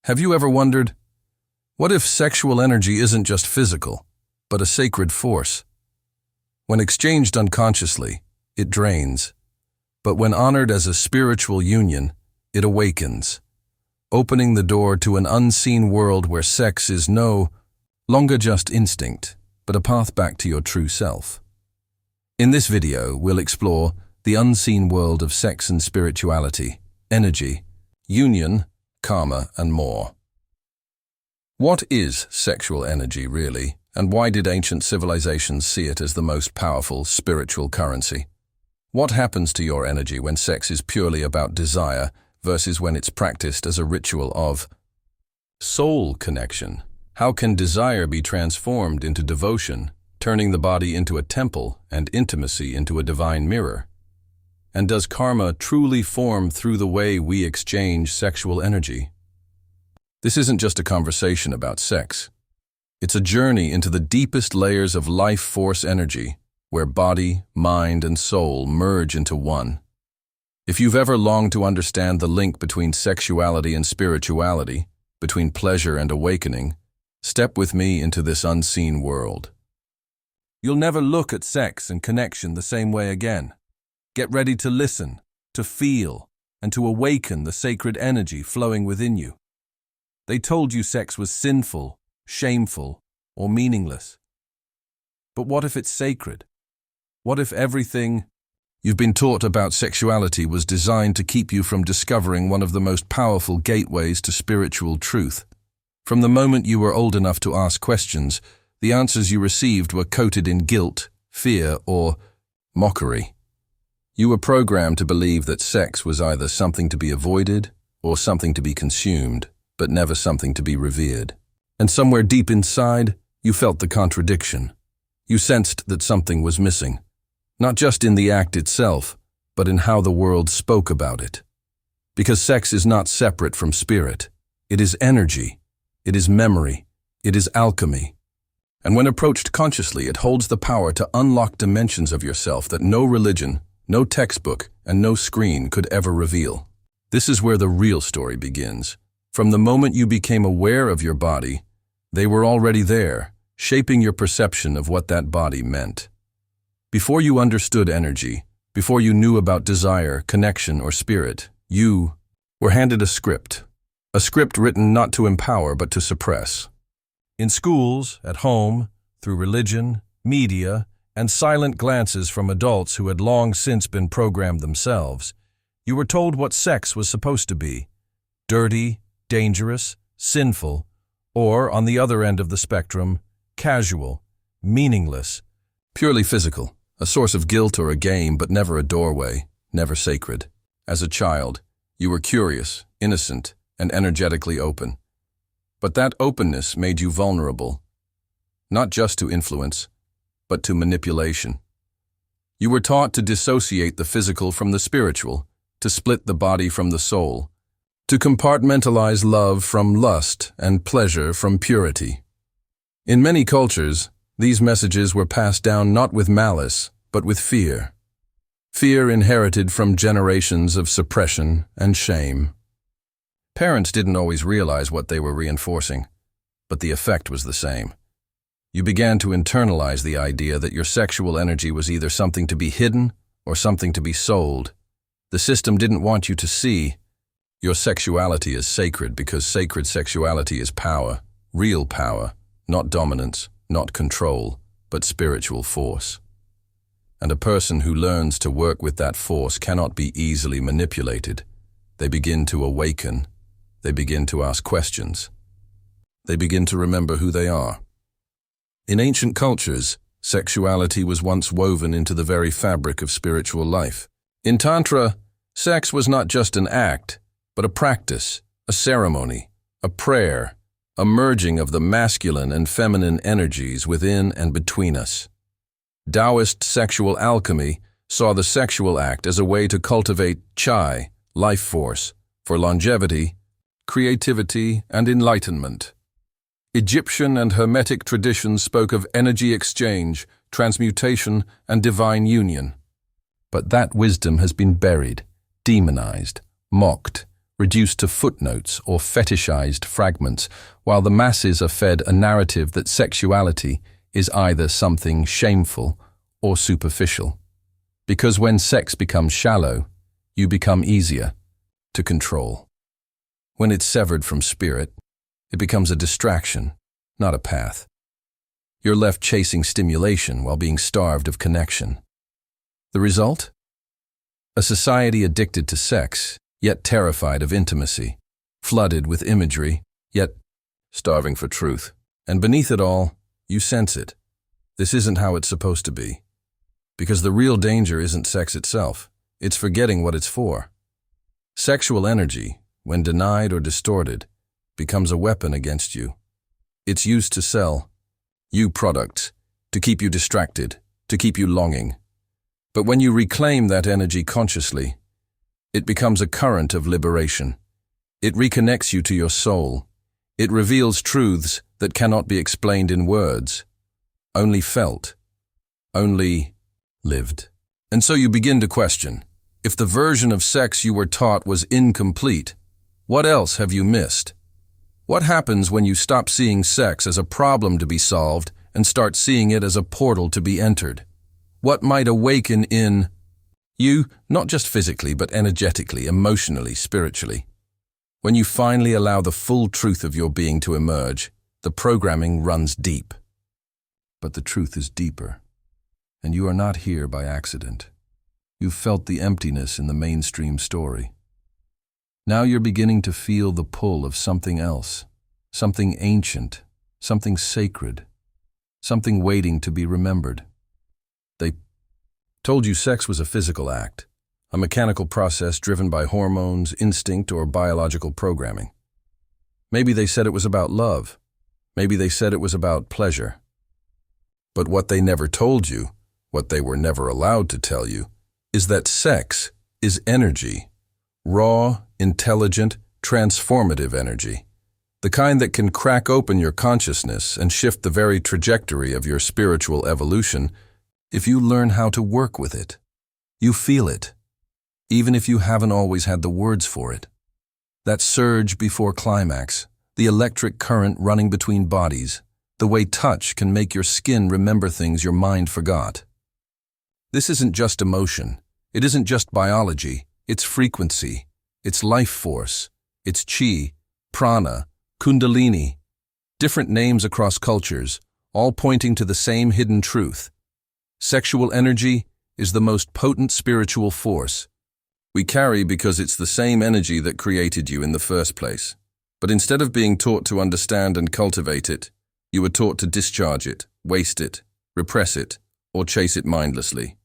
Have you ever wondered, what if sexual energy isn't just physical, but a sacred force? When exchanged unconsciously, it drains. But when honored as a spiritual union, it awakens, opening the door to an unseen world where sex is no longer just instinct, but a path back to your true self. In this video, we'll explore the unseen world of sex and spirituality, energy, union, karma, and more. What is sexual energy really, and why did ancient civilizations see it as the most powerful spiritual currency? What happens to your energy when sex is purely about desire versus when it's practiced as a ritual of soul connection? How can desire be transformed into devotion, turning the body into a temple and intimacy into a divine mirror? And does karma truly form through the way we exchange sexual energy? This isn't just a conversation about sex. It's a journey into the deepest layers of life force energy, where body, mind, and soul merge into one. If you've ever longed to understand the link between sexuality and spirituality, between pleasure and awakening, step with me into this unseen world. You'll never look at sex and connection the same way again. Get ready to listen, to feel, and to awaken the sacred energy flowing within you. They told you sex was sinful, shameful, or meaningless. But what if it's sacred? What if everything you've been taught about sexuality was designed to keep you from discovering one of the most powerful gateways to spiritual truth? From the moment you were old enough to ask questions, the answers you received were coated in guilt, fear, or mockery. You were programmed to believe that sex was either something to be avoided or something to be consumed, but never something to be revered. And somewhere deep inside, you felt the contradiction. You sensed that something was missing, not just in the act itself, but in how the world spoke about it. Because sex is not separate from spirit. It is energy. It is memory. It is alchemy. And when approached consciously, it holds the power to unlock dimensions of yourself that no religion, no textbook, and no screen could ever reveal. This is where the real story begins. From the moment you became aware of your body, they were already there, shaping your perception of what that body meant. Before you understood energy, before you knew about desire, connection, or spirit, you were handed a script written not to empower but to suppress. In schools, at home, through religion, media, and silent glances from adults who had long since been programmed themselves, you were told what sex was supposed to be: dirty, dangerous, sinful, or, on the other end of the spectrum, casual, meaningless, purely physical, a source of guilt or a game, but never a doorway, never sacred. As a child, you were curious, innocent, and energetically open. But that openness made you vulnerable, not just to influence, but to manipulation. You were taught to dissociate the physical from the spiritual, to split the body from the soul, to compartmentalize love from lust and pleasure from purity. In many cultures, these messages were passed down not with malice, but with fear. Fear inherited from generations of suppression and shame. Parents didn't always realize what they were reinforcing, but the effect was the same. You began to internalize the idea that your sexual energy was either something to be hidden or something to be sold. The system didn't want you to see your sexuality is sacred because sacred sexuality is power, real power, not dominance, not control, but spiritual force. And a person who learns to work with that force cannot be easily manipulated. They begin to awaken. They begin to ask questions. They begin to remember who they are. In ancient cultures, sexuality was once woven into the very fabric of spiritual life. In Tantra, sex was not just an act, but a practice, a ceremony, a prayer, a merging of the masculine and feminine energies within and between us. Taoist sexual alchemy saw the sexual act as a way to cultivate chai, life force, for longevity, creativity, and enlightenment. Egyptian and Hermetic traditions spoke of energy exchange, transmutation, and divine union. But that wisdom has been buried, demonized, mocked, reduced to footnotes or fetishized fragments, while the masses are fed a narrative that sexuality is either something shameful or superficial. Because when sex becomes shallow, you become easier to control. When it's severed from spirit, it becomes a distraction, not a path. You're left chasing stimulation while being starved of connection. The result? A society addicted to sex, yet terrified of intimacy, flooded with imagery, yet starving for truth. And beneath it all, you sense it. This isn't how it's supposed to be. Because the real danger isn't sex itself, it's forgetting what it's for. Sexual energy, when denied or distorted, becomes a weapon against you. It's used to sell you products, to keep you distracted, to keep you longing. But when you reclaim that energy consciously, it becomes a current of liberation. It reconnects you to your soul. It reveals truths that cannot be explained in words, only felt, only lived. And so you begin to question, if the version of sex you were taught was incomplete, what else have you missed? What happens when you stop seeing sex as a problem to be solved and start seeing it as a portal to be entered? What might awaken in you, not just physically, but energetically, emotionally, spiritually? When you finally allow the full truth of your being to emerge, the programming runs deep. But the truth is deeper, and you are not here by accident. You've felt the emptiness in the mainstream story. Now you're beginning to feel the pull of something else, something ancient, something sacred, something waiting to be remembered. They told you sex was a physical act, a mechanical process driven by hormones, instinct, or biological programming. Maybe they said it was about love. Maybe they said it was about pleasure. But what they never told you, what they were never allowed to tell you, is that sex is energy. Raw, intelligent, transformative energy. The kind that can crack open your consciousness and shift the very trajectory of your spiritual evolution if you learn how to work with it. You feel it, even if you haven't always had the words for it. That surge before climax, the electric current running between bodies, the way touch can make your skin remember things your mind forgot. This isn't just emotion. It isn't just biology. It's frequency, it's life force, it's chi, prana, kundalini, different names across cultures, all pointing to the same hidden truth. Sexual energy is the most potent spiritual force we carry because it's the same energy that created you in the first place. But instead of being taught to understand and cultivate it, you were taught to discharge it, waste it, repress it, or chase it mindlessly.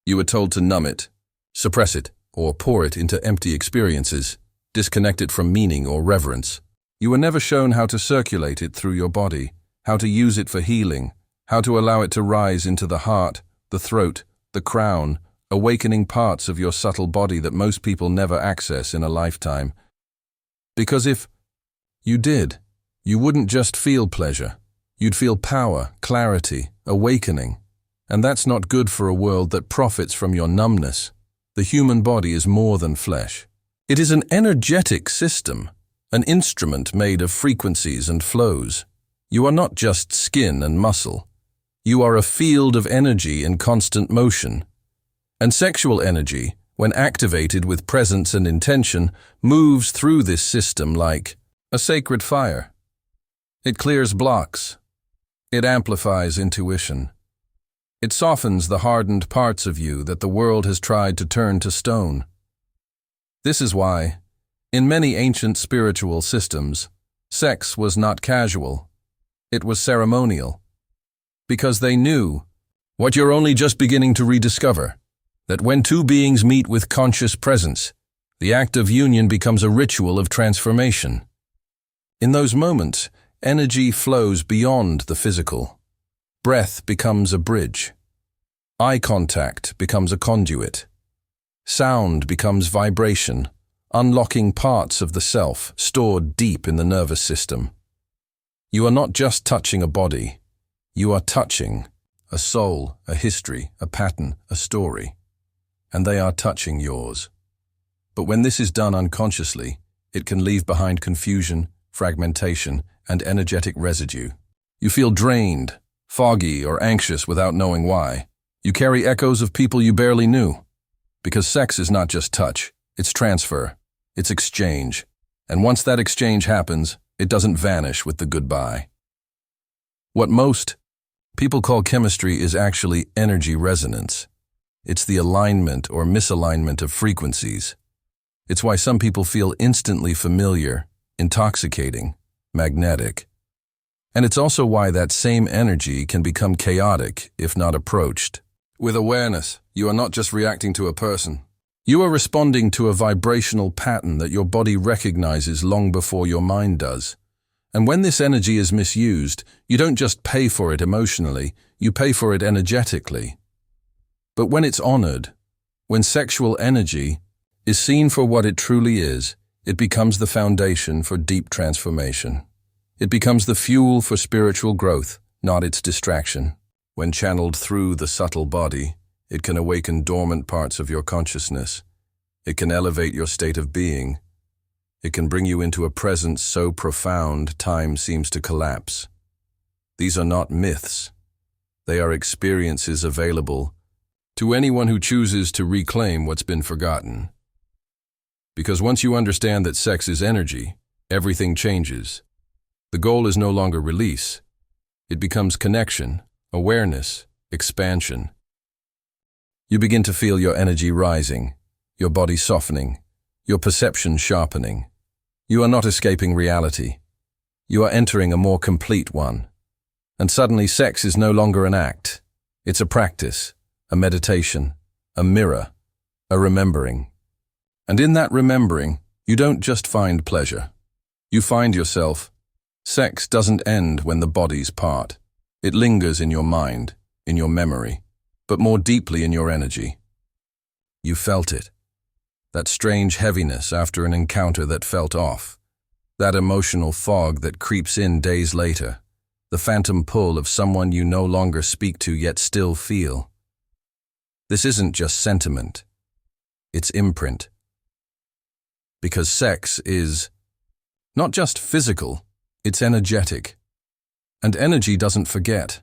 You were told to numb it, suppress it, or pour it into empty experiences, disconnect it from meaning or reverence. You were never shown how to circulate it through your body, how to use it for healing, how to allow it to rise into the heart, the throat, the crown, awakening parts of your subtle body that most people never access in a lifetime. Because if you did, you wouldn't just feel pleasure. You'd feel power, clarity, awakening. And that's not good for a world that profits from your numbness. The human body is more than flesh. It is an energetic system, an instrument made of frequencies and flows. You are not just skin and muscle. You are a field of energy in constant motion. And sexual energy, when activated with presence and intention, moves through this system like a sacred fire. It clears blocks. It amplifies intuition. It softens the hardened parts of you that the world has tried to turn to stone. This is why, in many ancient spiritual systems, sex was not casual. It was ceremonial. Because they knew what you're only just beginning to rediscover, that when two beings meet with conscious presence, the act of union becomes a ritual of transformation. In those moments, energy flows beyond the physical. Breath becomes a bridge. Eye contact becomes a conduit. Sound becomes vibration, unlocking parts of the self stored deep in the nervous system. You are not just touching a body. You are touching a soul, a history, a pattern, a story. And they are touching yours. But when this is done unconsciously, it can leave behind confusion, fragmentation, and energetic residue. You feel drained, foggy, or anxious without knowing why. You carry echoes of people you barely knew. Because sex is not just touch, it's transfer, it's exchange. And once that exchange happens, it doesn't vanish with the goodbye. What most people call chemistry is actually energy resonance. It's the alignment or misalignment of frequencies. It's why some people feel instantly familiar, intoxicating, magnetic. And it's also why that same energy can become chaotic if not approached. With awareness, you are not just reacting to a person. You are responding to a vibrational pattern that your body recognizes long before your mind does. And when this energy is misused, you don't just pay for it emotionally, you pay for it energetically. But when it's honored, when sexual energy is seen for what it truly is, it becomes the foundation for deep transformation. It becomes the fuel for spiritual growth, not its distraction. When channeled through the subtle body, it can awaken dormant parts of your consciousness. It can elevate your state of being. It can bring you into a presence so profound time seems to collapse. These are not myths. They are experiences available to anyone who chooses to reclaim what's been forgotten. Because once you understand that sex is energy, everything changes. The goal is no longer release. It becomes connection, awareness, expansion. You begin to feel your energy rising, your body softening, your perception sharpening. You are not escaping reality. You are entering a more complete one. And suddenly sex is no longer an act. It's a practice, a meditation, a mirror, a remembering. And in that remembering, you don't just find pleasure. You find yourself. Sex doesn't end when the bodies part. It lingers in your mind, in your memory, but more deeply in your energy. You felt it. That strange heaviness after an encounter that felt off. That emotional fog that creeps in days later. The phantom pull of someone you no longer speak to yet still feel. This isn't just sentiment. It's imprint. Because sex is not just physical, it's energetic. And energy doesn't forget.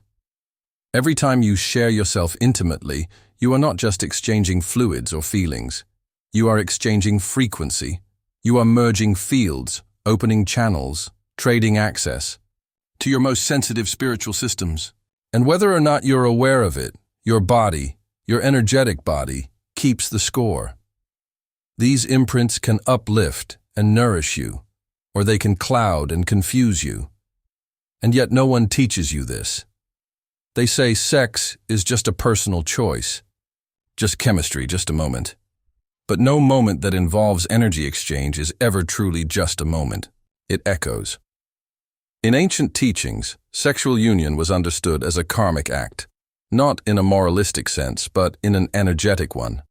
Every time you share yourself intimately, you are not just exchanging fluids or feelings. You are exchanging frequency. You are merging fields, opening channels, trading access to your most sensitive spiritual systems. And whether or not you're aware of it, your body, your energetic body, keeps the score. These imprints can uplift and nourish you, or they can cloud and confuse you. And yet no one teaches you this. They say sex is just a personal choice, just chemistry, just a moment. But no moment that involves energy exchange is ever truly just a moment. It echoes. In ancient teachings, sexual union was understood as a karmic act, not in a moralistic sense, but in an energetic one.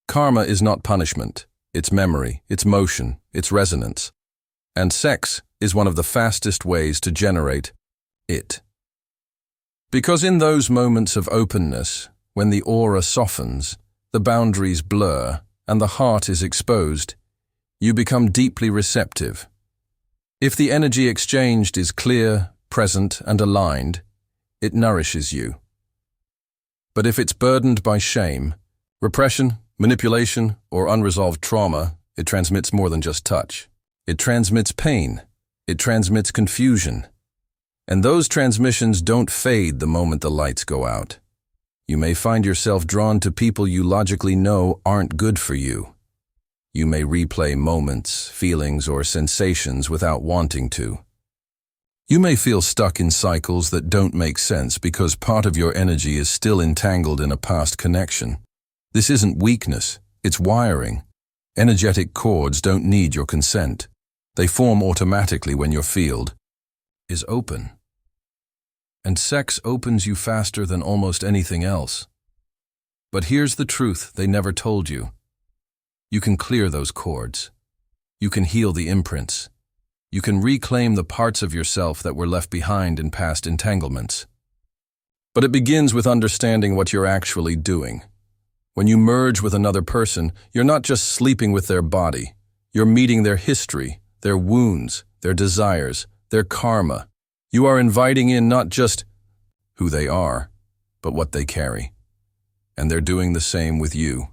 Karma is not punishment, it's memory, it's motion, it's resonance. And sex is one of the fastest ways to generate it. Because in those moments of openness, when the aura softens, the boundaries blur, and the heart is exposed, you become deeply receptive. If the energy exchanged is clear, present, and aligned, it nourishes you. But if it's burdened by shame, repression, manipulation, or unresolved trauma, it transmits more than just touch. It transmits pain. It transmits confusion. And those transmissions don't fade the moment the lights go out. You may find yourself drawn to people you logically know aren't good for you. You may replay moments, feelings, or sensations without wanting to. You may feel stuck in cycles that don't make sense because part of your energy is still entangled in a past connection. This isn't weakness, it's wiring. Energetic cords don't need your consent. They form automatically when your field is open. And sex opens you faster than almost anything else. But here's the truth they never told you. You can clear those cords. You can heal the imprints. You can reclaim the parts of yourself that were left behind in past entanglements. But it begins with understanding what you're actually doing. When you merge with another person, you're not just sleeping with their body. You're meeting their history, their wounds, their desires, their karma. You are inviting in not just who they are, but what they carry. And they're doing the same with you.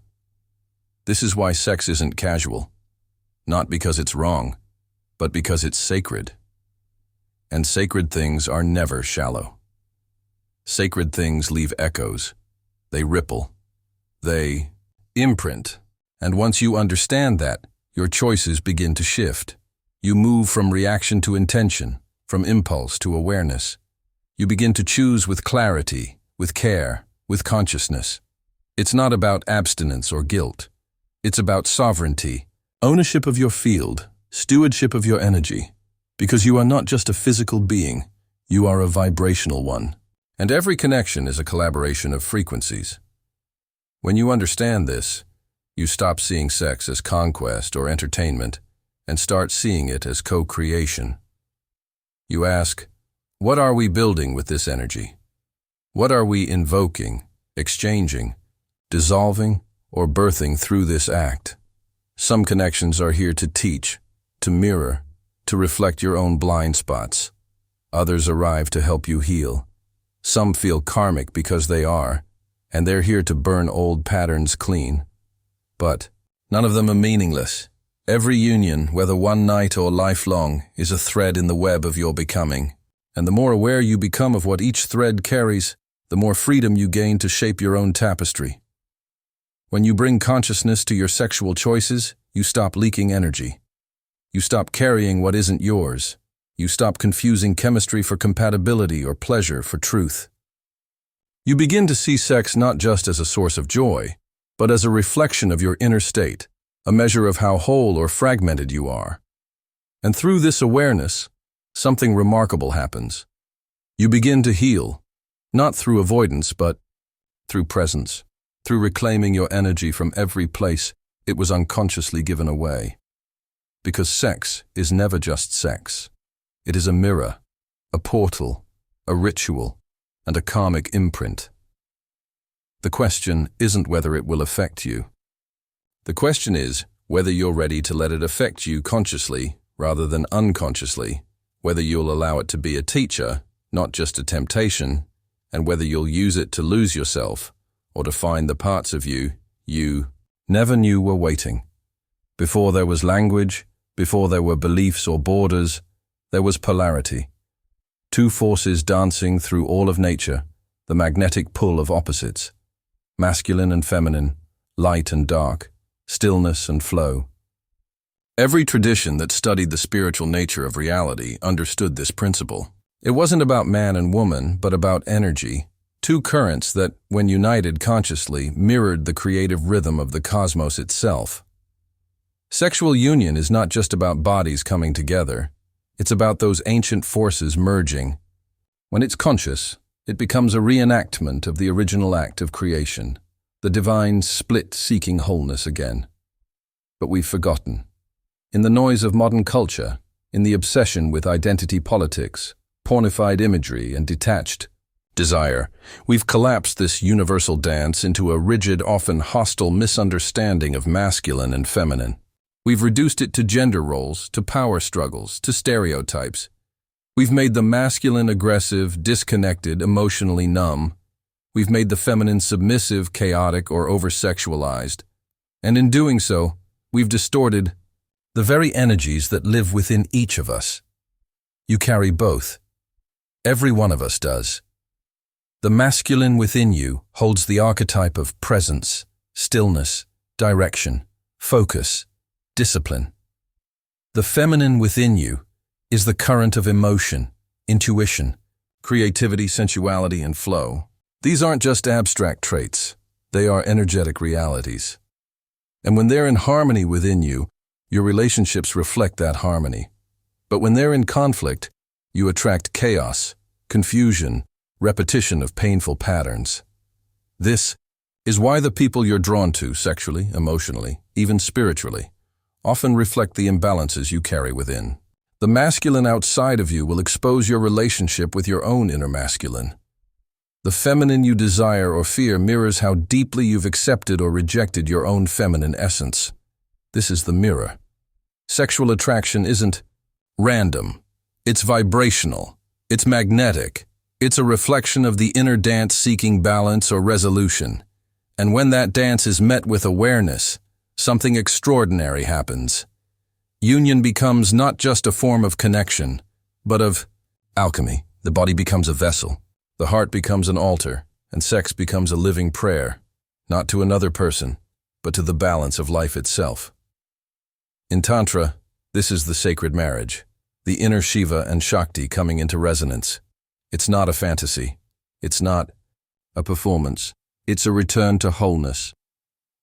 This is why sex isn't casual. Not because it's wrong, but because it's sacred. And sacred things are never shallow. Sacred things leave echoes. They ripple. They imprint. And once you understand that, your choices begin to shift. You move from reaction to intention, from impulse to awareness. You begin to choose with clarity, with care, with consciousness. It's not about abstinence or guilt. It's about sovereignty, ownership of your field, stewardship of your energy. Because you are not just a physical being, you are a vibrational one. And every connection is a collaboration of frequencies. When you understand this, you stop seeing sex as conquest or entertainment and start seeing it as co-creation. You ask, what are we building with this energy? What are we invoking, exchanging, dissolving, or birthing through this act? Some connections are here to teach, to mirror, to reflect your own blind spots. Others arrive to help you heal. Some feel karmic because they are, and they're here to burn old patterns clean. But none of them are meaningless. Every union, whether one night or lifelong, is a thread in the web of your becoming. And the more aware you become of what each thread carries, the more freedom you gain to shape your own tapestry. When you bring consciousness to your sexual choices, you stop leaking energy. You stop carrying what isn't yours. You stop confusing chemistry for compatibility or pleasure for truth. You begin to see sex not just as a source of joy, but as a reflection of your inner state, a measure of how whole or fragmented you are. And through this awareness, something remarkable happens. You begin to heal, not through avoidance, but through presence, through reclaiming your energy from every place it was unconsciously given away. Because sex is never just sex. It is a mirror, a portal, a ritual, and a karmic imprint. The question isn't whether it will affect you. The question is whether you're ready to let it affect you consciously rather than unconsciously, whether you'll allow it to be a teacher, not just a temptation, and whether you'll use it to lose yourself or to find the parts of you never knew were waiting. Before there was language, before there were beliefs or borders, there was polarity. Two forces dancing through all of nature, the magnetic pull of opposites. Masculine and feminine, light and dark, stillness and flow. Every tradition that studied the spiritual nature of reality understood this principle. It wasn't about man and woman, but about energy, two currents that, when united consciously, mirrored the creative rhythm of the cosmos itself. Sexual union is not just about bodies coming together. It's about those ancient forces merging. When it's conscious, it becomes a reenactment of the original act of creation, the divine split seeking wholeness again. But we've forgotten. In the noise of modern culture, in the obsession with identity politics, pornified imagery, and detached desire, we've collapsed this universal dance into a rigid, often hostile misunderstanding of masculine and feminine. We've reduced it to gender roles, to power struggles, to stereotypes. We've made the masculine aggressive, disconnected, emotionally numb. We've made the feminine submissive, chaotic, or over-sexualized. And in doing so, we've distorted the very energies that live within each of us. You carry both. Every one of us does. The masculine within you holds the archetype of presence, stillness, direction, focus, discipline. The feminine within you is the current of emotion, intuition, creativity, sensuality, and flow. These aren't just abstract traits, they are energetic realities. And when they're in harmony within you, your relationships reflect that harmony. But when they're in conflict, you attract chaos, confusion, repetition of painful patterns. This is why the people you're drawn to sexually, emotionally, even spiritually, often reflect the imbalances you carry within. The masculine outside of you will expose your relationship with your own inner masculine. The feminine you desire or fear mirrors how deeply you've accepted or rejected your own feminine essence. This is the mirror. Sexual attraction isn't random. It's vibrational. It's magnetic. It's a reflection of the inner dance seeking balance or resolution. And when that dance is met with awareness, something extraordinary happens. Union becomes not just a form of connection, but of alchemy. The body becomes a vessel. The heart becomes an altar, and sex becomes a living prayer, not to another person, but to the balance of life itself. In Tantra, this is the sacred marriage, the inner Shiva and Shakti coming into resonance. It's not a fantasy. It's not a performance. It's a return to wholeness.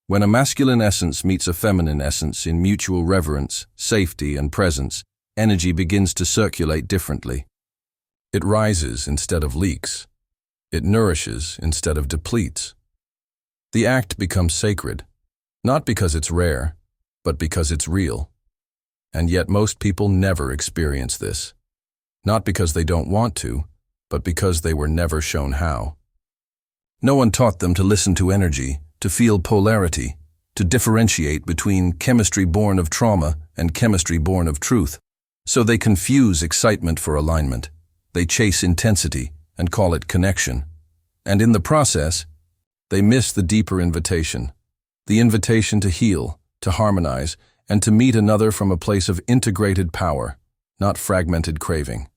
When a masculine essence meets a feminine essence in mutual reverence, safety, and presence, energy begins to circulate differently. It rises instead of leaks. It nourishes instead of depletes. The act becomes sacred, not because it's rare, but because it's real. And yet most people never experience this. Not because they don't want to, but because they were never shown how. No one taught them to listen to energy, to feel polarity, to differentiate between chemistry born of trauma and chemistry born of truth. So they confuse excitement for alignment. They chase intensity and call it connection. And in the process, they miss the deeper invitation. The invitation to heal, to harmonize, and to meet another from a place of integrated power, not fragmented craving.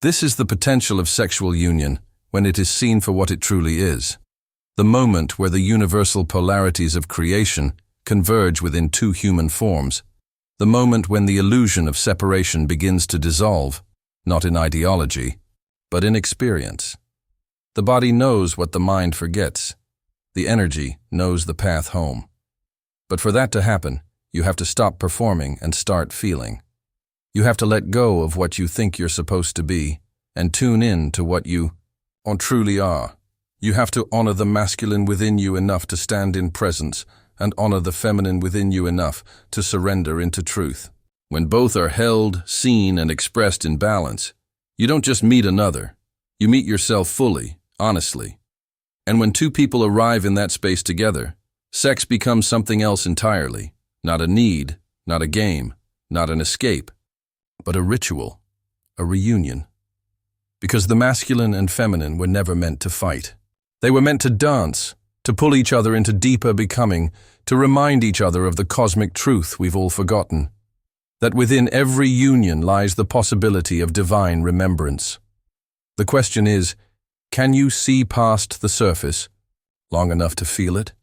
This is the potential of sexual union when it is seen for what it truly is. The moment where the universal polarities of creation converge within two human forms. The moment when the illusion of separation begins to dissolve, not in ideology, but in experience. The body knows what the mind forgets. The energy knows the path home. But for that to happen, you have to stop performing and start feeling. You have to let go of what you think you're supposed to be and tune in to what you truly are. You have to honor the masculine within you enough to stand in presence and honor the feminine within you enough to surrender into truth. When both are held, seen, and expressed in balance, you don't just meet another. You meet yourself fully, honestly. And when two people arrive in that space together, sex becomes something else entirely. Not a need, not a game, not an escape, but a ritual, a reunion. Because the masculine and feminine were never meant to fight. They were meant to dance, to pull each other into deeper becoming, to remind each other of the cosmic truth we've all forgotten. That within every union lies the possibility of divine remembrance. The question is, can you see past the surface long enough to feel it?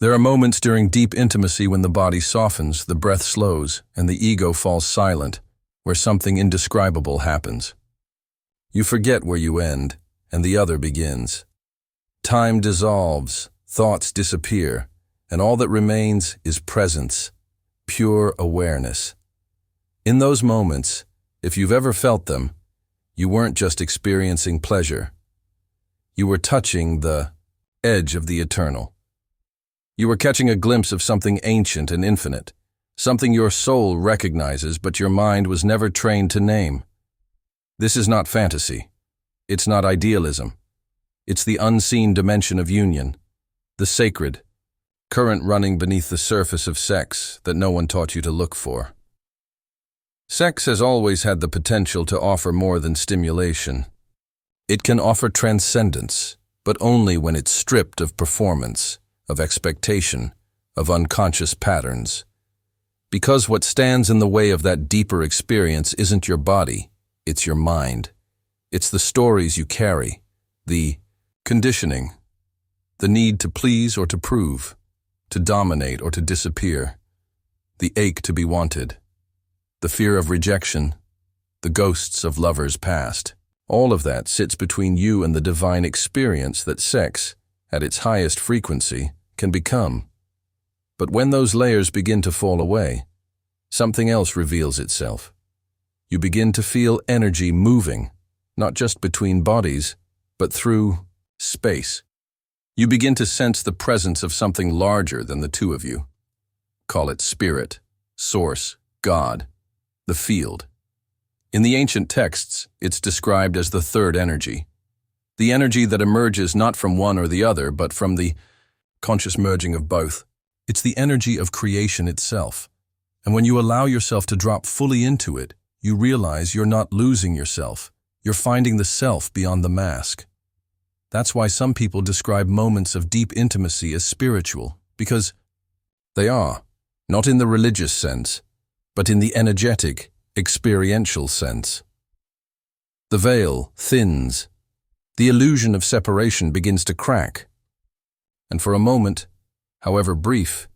There are moments during deep intimacy when the body softens, the breath slows, and the ego falls silent, where something indescribable happens. You forget where you end, and the other begins. Time dissolves, thoughts disappear, and all that remains is presence, pure awareness. In those moments, if you've ever felt them, you weren't just experiencing pleasure. You were touching the edge of the eternal. You were catching a glimpse of something ancient and infinite, something your soul recognizes but your mind was never trained to name. This is not fantasy. It's not idealism. It's the unseen dimension of union, the sacred, current running beneath the surface of sex that no one taught you to look for. Sex has always had the potential to offer more than stimulation. It can offer transcendence, but only when it's stripped of performance, of expectation, of unconscious patterns. Because what stands in the way of that deeper experience isn't your body, it's your mind. It's the stories you carry, the conditioning, the need to please or to prove, to dominate or to disappear, the ache to be wanted, the fear of rejection, the ghosts of lovers past. All of that sits between you and the divine experience that sex, at its highest frequency, can become. But when those layers begin to fall away, something else reveals itself. You begin to feel energy moving, not just between bodies, but through space. You begin to sense the presence of something larger than the two of you. Call it spirit, source, God, the field. In the ancient texts, it's described as the third energy. The energy that emerges not from one or the other, but from the conscious merging of both. It's the energy of creation itself. And when you allow yourself to drop fully into it, you realize you're not losing yourself. You're finding the self beyond the mask. That's why some people describe moments of deep intimacy as spiritual, because they are, not in the religious sense, but in the energetic, experiential sense. The veil thins. The illusion of separation begins to crack. And for a moment, however brief,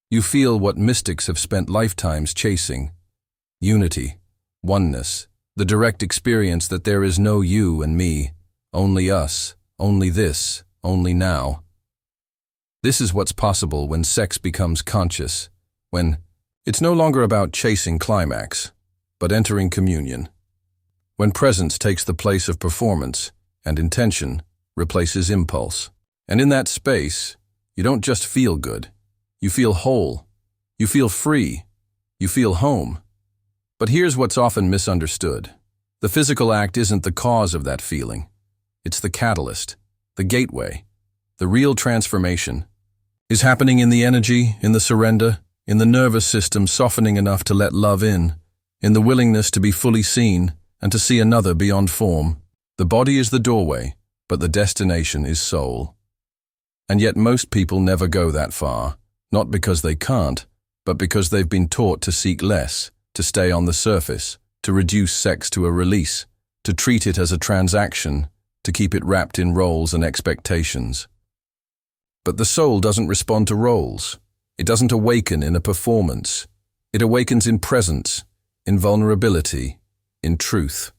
you feel what mystics have spent lifetimes chasing: unity, oneness, the direct experience that there is no you and me, only us, only this, only now. This is what's possible when sex becomes conscious, when it's no longer about chasing climax, but entering communion. When presence takes the place of performance and intention replaces impulse. And in that space, you don't just feel good. You feel whole. You feel free. You feel home. But here's what's often misunderstood. The physical act isn't the cause of that feeling. It's the catalyst, the gateway. The real transformation is happening in the energy, in the surrender, in the nervous system softening enough to let love in the willingness to be fully seen and to see another beyond form. The body is the doorway, but the destination is soul. And yet most people never go that far, not because they can't, but because they've been taught to seek less, to stay on the surface, to reduce sex to a release, to treat it as a transaction, to keep it wrapped in roles and expectations. But the soul doesn't respond to roles. It doesn't awaken in a performance. It awakens in presence, in vulnerability, in truth.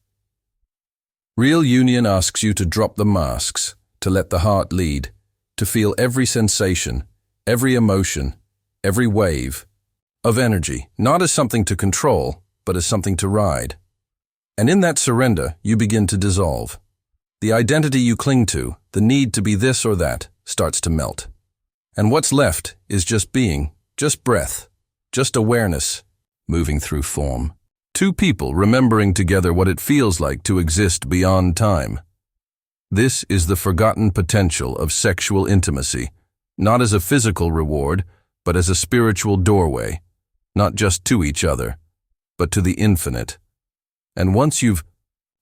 Real union asks you to drop the masks, to let the heart lead, to feel every sensation, every emotion, every wave of energy, not as something to control, but as something to ride. And in that surrender, you begin to dissolve. The identity you cling to, the need to be this or that, starts to melt. And what's left is just being, just breath, just awareness, moving through form. Two people remembering together what it feels like to exist beyond time. This is the forgotten potential of sexual intimacy, not as a physical reward, but as a spiritual doorway, not just to each other, but to the infinite. And once you've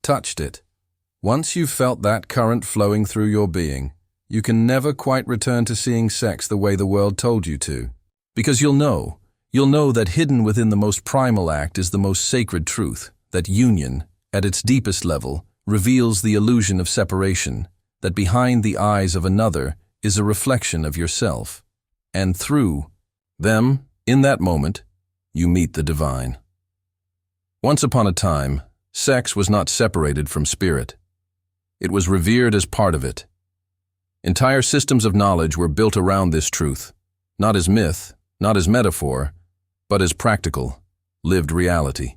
touched it, once you've felt that current flowing through your being, you can never quite return to seeing sex the way the world told you to. Because you'll know that hidden within the most primal act is the most sacred truth, that union, at its deepest level, reveals the illusion of separation, that behind the eyes of another is a reflection of yourself. And through them, in that moment, you meet the divine. Once upon a time, sex was not separated from spirit. It was revered as part of it. Entire systems of knowledge were built around this truth, not as myth, not as metaphor, but as practical, lived reality.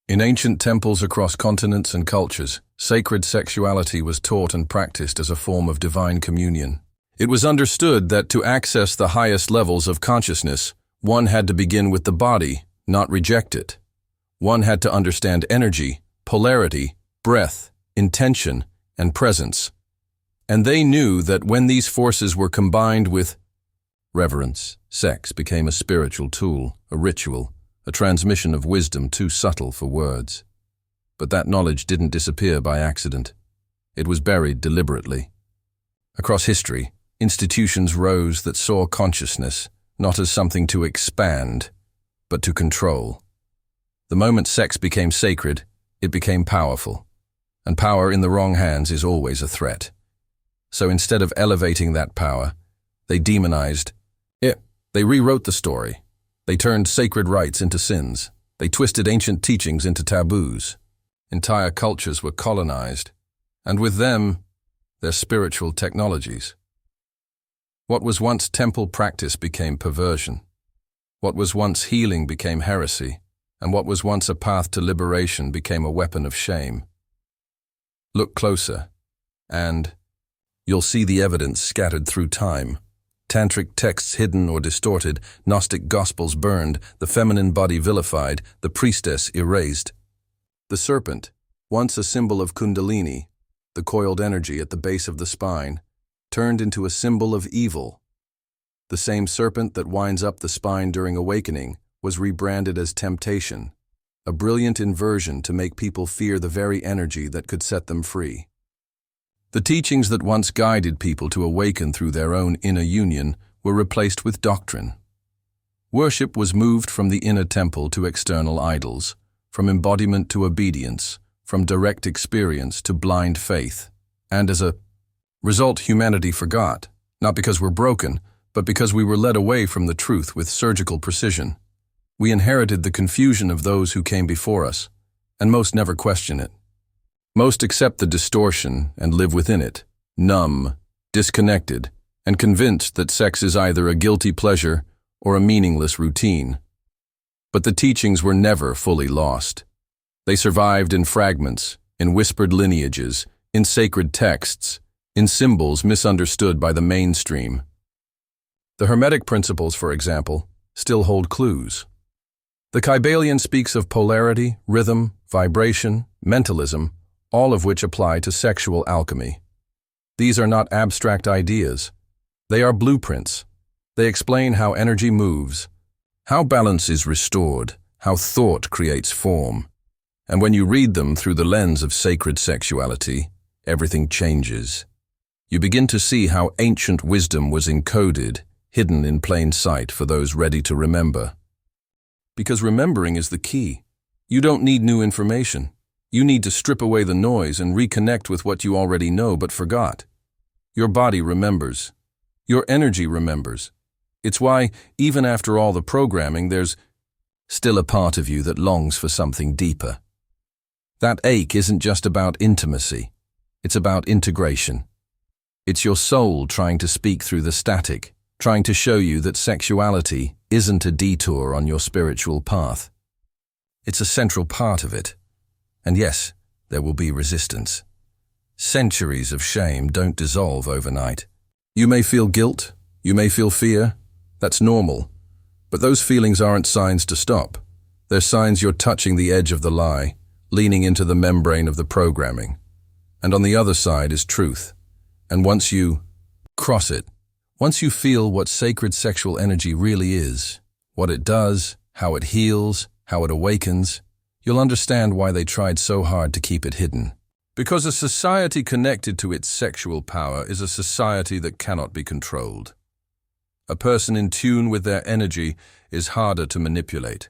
In ancient temples across continents and cultures, sacred sexuality was taught and practiced as a form of divine communion. It was understood that to access the highest levels of consciousness, one had to begin with the body, not reject it. One had to understand energy, polarity, breath, intention, and presence. And they knew that when these forces were combined with reverence, sex became a spiritual tool, a ritual, a transmission of wisdom too subtle for words. But that knowledge didn't disappear by accident. It was buried deliberately. Across history, institutions rose that saw consciousness not as something to expand, but to control. The moment sex became sacred, it became powerful. And power in the wrong hands is always a threat. So instead of elevating that power, they demonized it. They rewrote the story. They turned sacred rites into sins. They twisted ancient teachings into taboos. Entire cultures were colonized, and with them, their spiritual technologies. What was once temple practice became perversion. What was once healing became heresy, and what was once a path to liberation became a weapon of shame. Look closer, and you'll see the evidence scattered through time. Tantric texts hidden or distorted, Gnostic gospels burned, the feminine body vilified, the priestess erased. The serpent, once a symbol of Kundalini, the coiled energy at the base of the spine, turned into a symbol of evil. The same serpent that winds up the spine during awakening was rebranded as temptation, a brilliant inversion to make people fear the very energy that could set them free. The teachings that once guided people to awaken through their own inner union were replaced with doctrine. Worship was moved from the inner temple to external idols, from embodiment to obedience, from direct experience to blind faith. And as a result, humanity forgot, not because we're broken, but because we were led away from the truth with surgical precision. We inherited the confusion of those who came before us, and most never question it. Most accept the distortion and live within it, numb, disconnected, and convinced that sex is either a guilty pleasure or a meaningless routine. But the teachings were never fully lost. They survived in fragments, in whispered lineages, in sacred texts, in symbols misunderstood by the mainstream. The Hermetic principles, for example, still hold clues. The Kybalion speaks of polarity, rhythm, vibration, mentalism, all of which apply to sexual alchemy. These are not abstract ideas. They are blueprints. They explain how energy moves, how balance is restored, how thought creates form. And when you read them through the lens of sacred sexuality, everything changes. You begin to see how ancient wisdom was encoded, hidden in plain sight for those ready to remember. Because remembering is the key. You don't need new information. You need to strip away the noise and reconnect with what you already know but forgot. Your body remembers. Your energy remembers. It's why, even after all the programming, there's still a part of you that longs for something deeper. That ache isn't just about intimacy. It's about integration. It's your soul trying to speak through the static, trying to show you that sexuality isn't a detour on your spiritual path. It's a central part of it. And yes, there will be resistance. Centuries of shame don't dissolve overnight. You may feel guilt, you may feel fear. That's normal. But those feelings aren't signs to stop. They're signs you're touching the edge of the lie, leaning into the membrane of the programming. And on the other side is truth. And once you cross it, once you feel what sacred sexual energy really is, what it does, how it heals, how it awakens, you'll understand why they tried so hard to keep it hidden. Because a society connected to its sexual power is a society that cannot be controlled. A person in tune with their energy is harder to manipulate.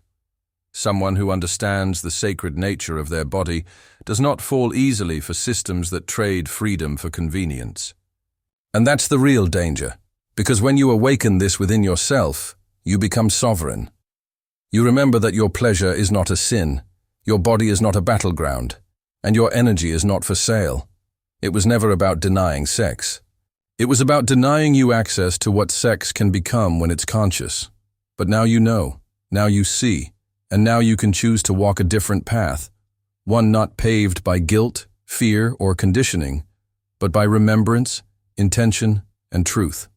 Someone who understands the sacred nature of their body does not fall easily for systems that trade freedom for convenience. And that's the real danger, because when you awaken this within yourself, you become sovereign. You remember that your pleasure is not a sin, your body is not a battleground, and your energy is not for sale. It was never about denying sex. It was about denying you access to what sex can become when it's conscious. But now you know, now you see, and now you can choose to walk a different path, one not paved by guilt, fear, or conditioning, but by remembrance, intention, and truth.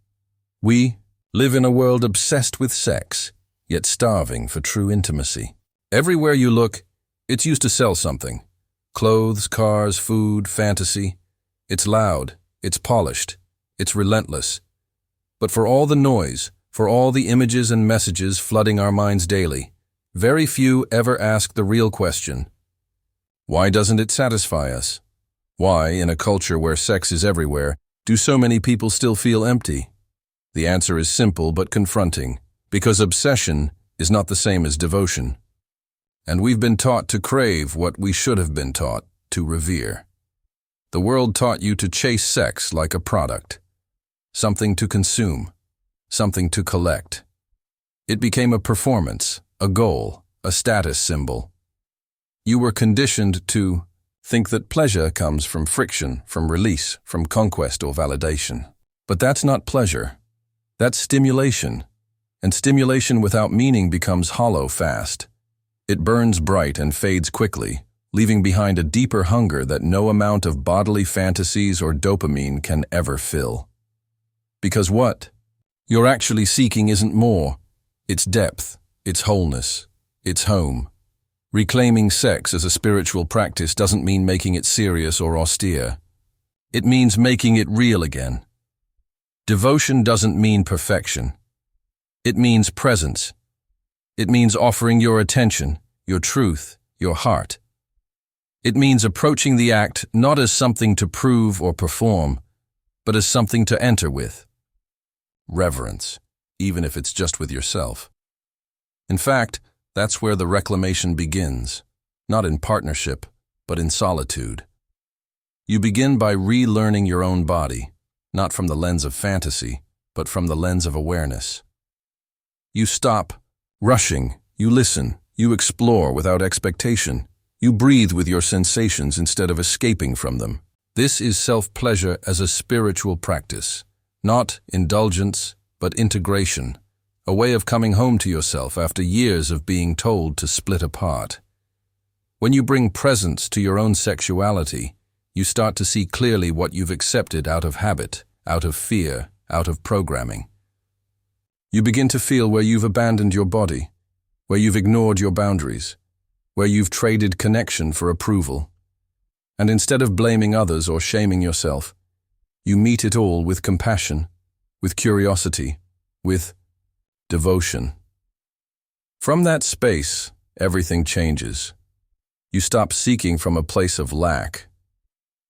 We live in a world obsessed with sex, yet starving for true intimacy. Everywhere you look, it's used to sell something. Clothes, cars, food, fantasy. It's loud, it's polished, it's relentless. But for all the noise, for all the images and messages flooding our minds daily, very few ever ask the real question. Why doesn't it satisfy us? Why, in a culture where sex is everywhere, do so many people still feel empty? The answer is simple but confronting, because obsession is not the same as devotion. And we've been taught to crave what we should have been taught to revere. The world taught you to chase sex like a product, something to consume, something to collect. It became a performance, a goal, a status symbol. You were conditioned to think that pleasure comes from friction, from release, from conquest or validation. But that's not pleasure. That's stimulation. And stimulation without meaning becomes hollow fast. It burns bright and fades quickly, leaving behind a deeper hunger that no amount of bodily fantasies or dopamine can ever fill. Because what you're actually seeking isn't more. It's depth, it's wholeness, it's home. Reclaiming sex as a spiritual practice doesn't mean making it serious or austere. It means making it real again. Devotion doesn't mean perfection. It means presence. It means offering your attention, your truth, your heart. It means approaching the act not as something to prove or perform, but as something to enter with. Reverence, even if it's just with yourself. In fact, that's where the reclamation begins, not in partnership, but in solitude. You begin by relearning your own body, not from the lens of fantasy, but from the lens of awareness. You stop rushing, you listen, you explore without expectation, you breathe with your sensations instead of escaping from them. This is self-pleasure as a spiritual practice, not indulgence, but integration, a way of coming home to yourself after years of being told to split apart. When you bring presence to your own sexuality, you start to see clearly what you've accepted out of habit, out of fear, out of programming. You begin to feel where you've abandoned your body, where you've ignored your boundaries, where you've traded connection for approval. And instead of blaming others or shaming yourself, you meet it all with compassion, with curiosity, with devotion. From that space, everything changes. You stop seeking from a place of lack.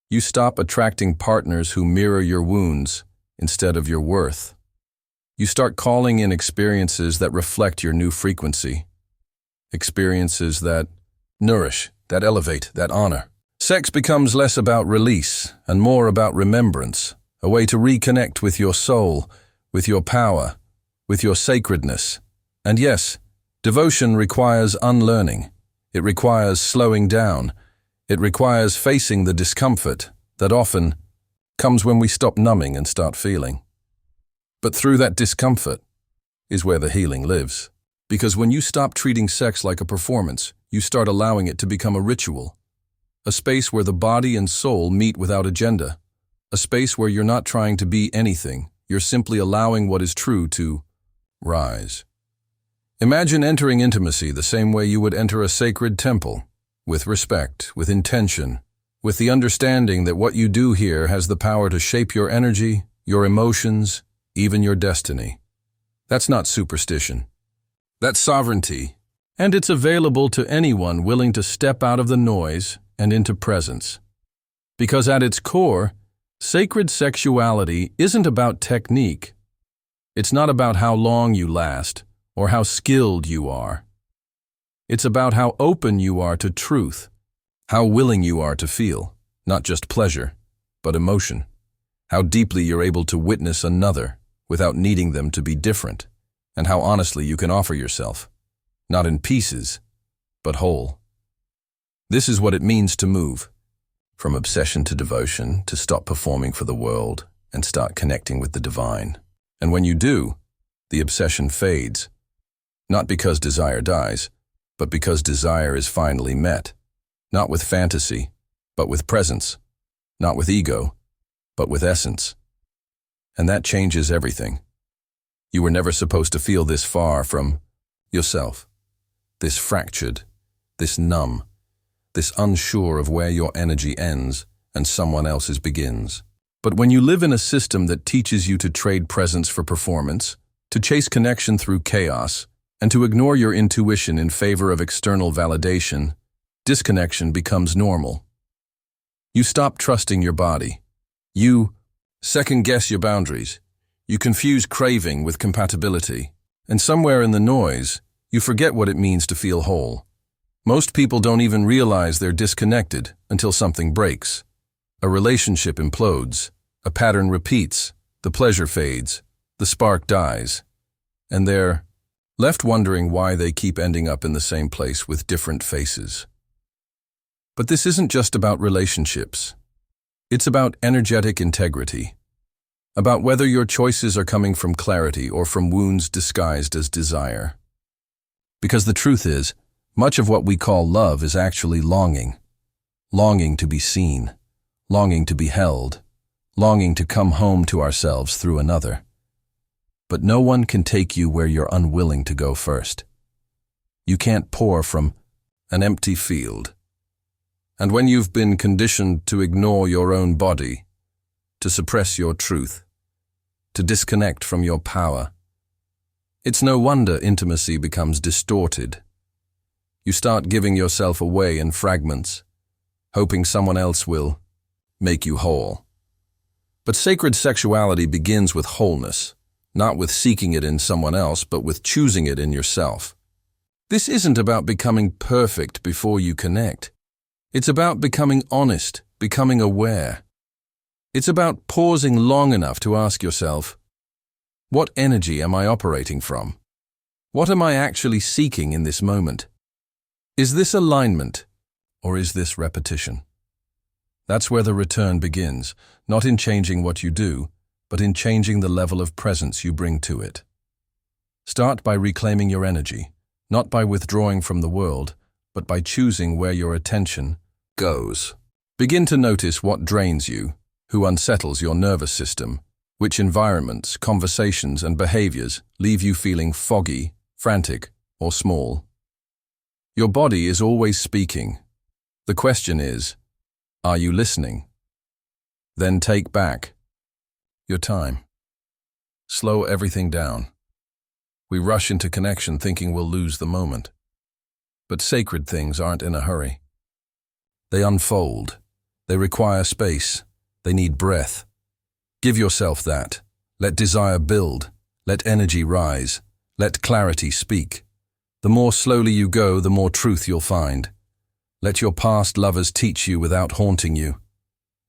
You stop attracting partners who mirror your wounds instead of your worth. You start calling in experiences that reflect your new frequency. Experiences that nourish, that elevate, that honor. Sex becomes less about release and more about remembrance, a way to reconnect with your soul, with your power, with your sacredness. And yes, devotion requires unlearning. It requires slowing down. It requires facing the discomfort that often comes when we stop numbing and start feeling. But through that discomfort is where the healing lives. Because when you stop treating sex like a performance, you start allowing it to become a ritual. A space where the body and soul meet without agenda. A space where you're not trying to be anything. You're simply allowing what is true to rise. Imagine entering intimacy the same way you would enter a sacred temple, with respect, with intention, with the understanding that what you do here has the power to shape your energy, your emotions, even your destiny. That's not superstition. That's sovereignty. And it's available to anyone willing to step out of the noise and into presence. Because at its core, sacred sexuality isn't about technique. It's not about how long you last or how skilled you are. It's about how open you are to truth, how willing you are to feel, not just pleasure, but emotion, how deeply you're able to witness another without needing them to be different, and how honestly you can offer yourself, not in pieces, but whole. This is what it means to move, from obsession to devotion, to stop performing for the world and start connecting with the divine. And when you do, the obsession fades, not because desire dies, but because desire is finally met, not with fantasy, but with presence, not with ego, but with essence. And that changes everything. You were never supposed to feel this far from yourself, this fractured, this numb, this unsure of where your energy ends and someone else's begins. But when you live in a system that teaches you to trade presence for performance, to chase connection through chaos, and to ignore your intuition in favor of external validation, disconnection becomes normal. You stop trusting your body. You second-guess your boundaries. You confuse craving with compatibility. And somewhere in the noise, you forget what it means to feel whole. Most people don't even realize they're disconnected until something breaks. A relationship implodes, a pattern repeats, the pleasure fades, the spark dies, and they're left wondering why they keep ending up in the same place with different faces. But this isn't just about relationships. It's about energetic integrity, about whether your choices are coming from clarity or from wounds disguised as desire. Because the truth is, much of what we call love is actually longing. Longing to be seen, longing to be held, longing to come home to ourselves through another. But no one can take you where you're unwilling to go first. You can't pour from an empty field. And when you've been conditioned to ignore your own body, to suppress your truth, to disconnect from your power, It's no wonder intimacy becomes distorted. You start giving yourself away in fragments, hoping someone else will make you whole. But sacred sexuality begins with wholeness, not with seeking it in someone else, but with choosing it in yourself. This isn't about becoming perfect before you connect. It's about becoming honest, becoming aware. It's about pausing long enough to ask yourself, what energy am I operating from? What am I actually seeking in this moment? Is this alignment, or is this repetition? That's where the return begins, not in changing what you do, but in changing the level of presence you bring to it. Start by reclaiming your energy, not by withdrawing from the world, but by choosing where your attention goes. Begin to notice what drains you, who unsettles your nervous system, which environments, conversations, and behaviors leave you feeling foggy, frantic, or small. Your body is always speaking. The question is, are you listening? Then take back your time. Slow everything down. We rush into connection thinking we'll lose the moment. But sacred things aren't in a hurry. They unfold. They require space. They need breath. Give yourself that. Let desire build. Let energy rise. Let clarity speak. The more slowly you go, the more truth you'll find. Let your past lovers teach you without haunting you.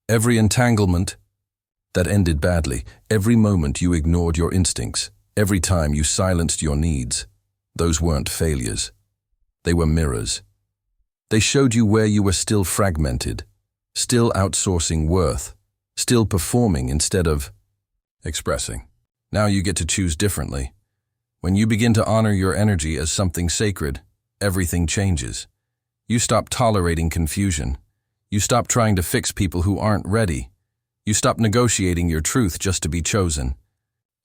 Every entanglement that ended badly, every moment you ignored your instincts, every time you silenced your needs, those weren't failures. They were mirrors. They showed you where you were still fragmented, still outsourcing worth, still performing instead of expressing. Now you get to choose differently. When you begin to honor your energy as something sacred, everything changes. You stop tolerating confusion. You stop trying to fix people who aren't ready. You stop negotiating your truth just to be chosen.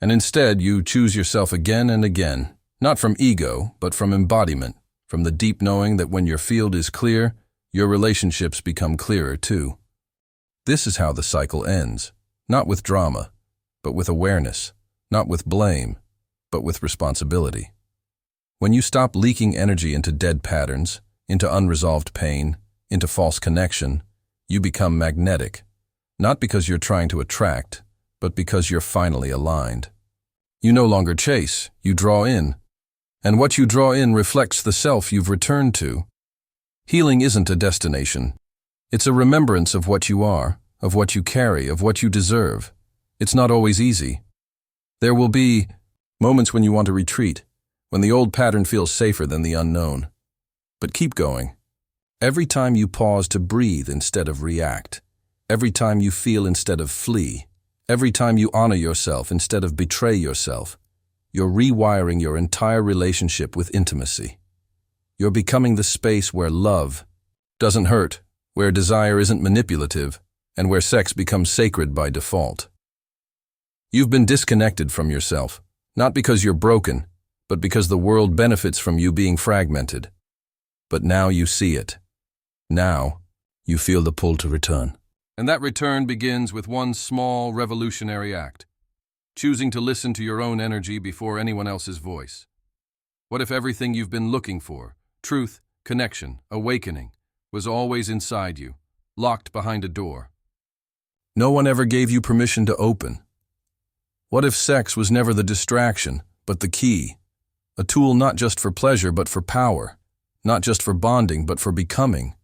And instead, you choose yourself again and again, not from ego, but from embodiment, from the deep knowing that when your field is clear, your relationships become clearer too. This is how the cycle ends, not with drama, but with awareness, not with blame, but with responsibility. When you stop leaking energy into dead patterns, into unresolved pain, into false connection, you become magnetic, not because you're trying to attract, but because you're finally aligned. You no longer chase, you draw in. And what you draw in reflects the self you've returned to. Healing isn't a destination. It's a remembrance of what you are, of what you carry, of what you deserve. It's not always easy. There will be moments when you want to retreat, when the old pattern feels safer than the unknown. But keep going. Every time you pause to breathe instead of react, every time you feel instead of flee, every time you honor yourself instead of betray yourself, you're rewiring your entire relationship with intimacy. You're becoming the space where love doesn't hurt, where desire isn't manipulative, and where sex becomes sacred by default. You've been disconnected from yourself, not because you're broken, but because the world benefits from you being fragmented. But now you see it. Now you feel the pull to return. And that return begins with one small revolutionary act, choosing to listen to your own energy before anyone else's voice. What if everything you've been looking for, truth, connection, awakening, was always inside you, locked behind a door? No one ever gave you permission to open. What if sex was never the distraction, but the key? A tool not just for pleasure, but for power. Not just for bonding, but for becoming.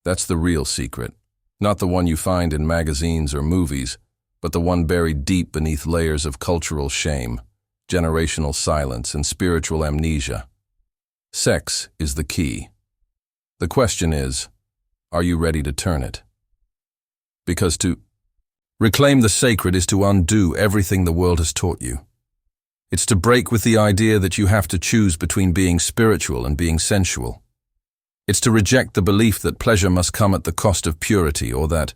That's the real secret. Not the one you find in magazines or movies, but the one buried deep beneath layers of cultural shame, generational silence, and spiritual amnesia. Sex is the key. The question is, are you ready to turn it? Because to reclaim the sacred is to undo everything the world has taught you. It's to break with the idea that you have to choose between being spiritual and being sensual. It's to reject the belief that pleasure must come at the cost of purity, or that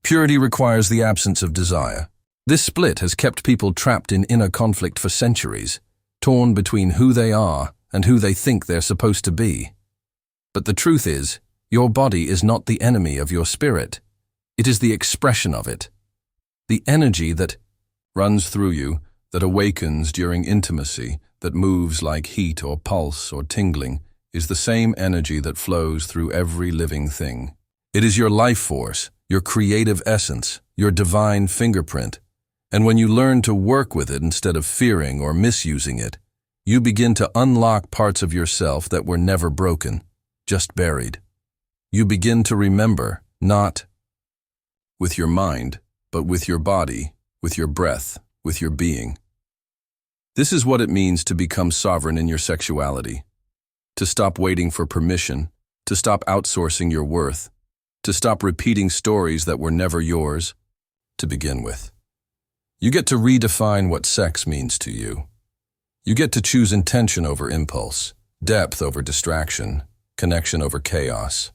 purity requires the absence of desire. This split has kept people trapped in inner conflict for centuries, torn between who they are and who they think they're supposed to be. But the truth is, your body is not the enemy of your spirit. It is the expression of it. The energy that runs through you, that awakens during intimacy, that moves like heat or pulse or tingling, is the same energy that flows through every living thing. It is your life force, your creative essence, your divine fingerprint. And when you learn to work with it instead of fearing or misusing it, you begin to unlock parts of yourself that were never broken, just buried. You begin to remember, not with your mind, but with your body, with your breath, with your being. This is what it means to become sovereign in your sexuality. To stop waiting for permission, to stop outsourcing your worth, to stop repeating stories that were never yours to begin with. You get to redefine what sex means to you. You get to choose intention over impulse, depth over distraction, connection over chaos.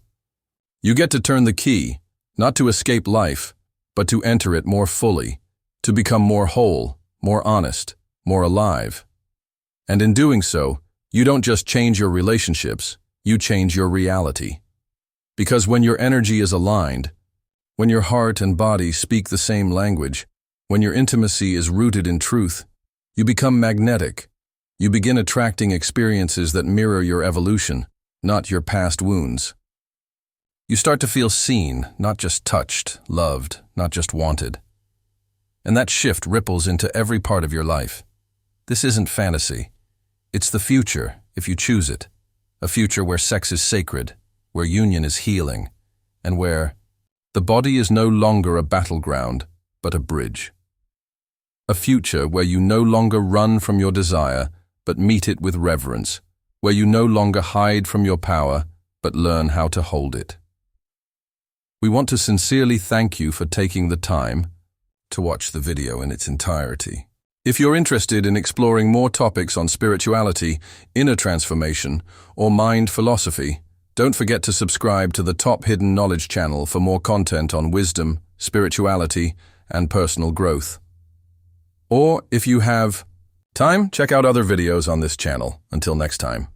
You get to turn the key, not to escape life, but to enter it more fully, to become more whole, more honest, more alive. And in doing so, you don't just change your relationships, you change your reality. Because when your energy is aligned, when your heart and body speak the same language, when your intimacy is rooted in truth, you become magnetic. You begin attracting experiences that mirror your evolution, not your past wounds. You start to feel seen, not just touched, loved, not just wanted. And that shift ripples into every part of your life. This isn't fantasy. It's the future, if you choose it. A future where sex is sacred, where union is healing, and where the body is no longer a battleground, but a bridge. A future where you no longer run from your desire, but meet it with reverence, where you no longer hide from your power, but learn how to hold it. We want to sincerely thank you for taking the time to watch the video in its entirety. If you're interested in exploring more topics on spirituality, inner transformation, or mind philosophy, don't forget to subscribe to the Top Hidden Knowledge channel for more content on wisdom, spirituality, and personal growth. Or if you have time, check out other videos on this channel. Until next time.